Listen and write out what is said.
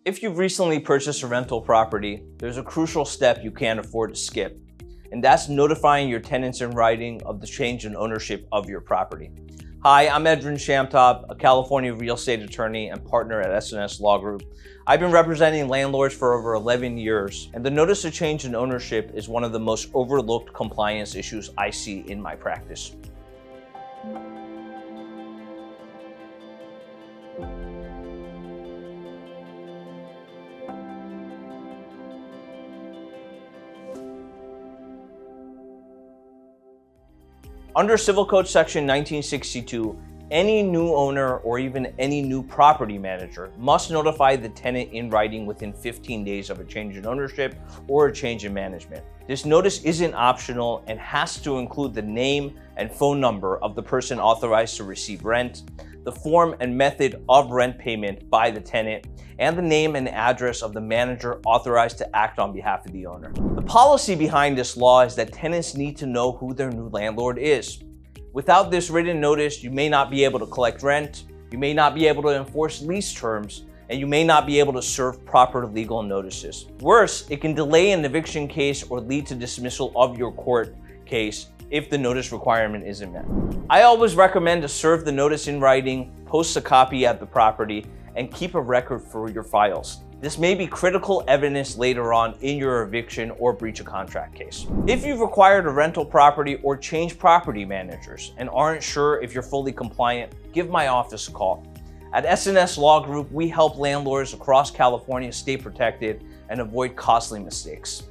If you've recently purchased a rental property, there's a crucial step you can't afford to skip, and that's notifying your tenants in writing of the change in ownership of your property. Hi, I'm Edrin Shamtob, a California real estate attorney and partner at SNS Law Group. I've been representing landlords for over 11 years, and the notice of change in ownership is one of the most overlooked compliance issues I see in my practice. Under Civil Code Section 1962, any new owner or even any new property manager must notify the tenant in writing within 15 days of a change in ownership or a change in management. This notice isn't optional and has to include the name and phone number of the person authorized to receive rent, the form and method of rent payment by the tenant, and the name and address of the manager authorized to act on behalf of the owner. The policy behind this law is that tenants need to know who their new landlord is. Without this written notice, you may not be able to collect rent, you may not be able to enforce lease terms, and you may not be able to serve proper legal notices. Worse, it can delay an eviction case or lead to dismissal of your court case if the notice requirement isn't met. I always recommend to serve the notice in writing, post a copy at the property, and keep a record for your files. This may be critical evidence later on in your eviction or breach of contract case. If you've acquired a rental property or changed property managers and aren't sure if you're fully compliant, give my office a call. At SNS Law Group, we help landlords across California stay protected and avoid costly mistakes.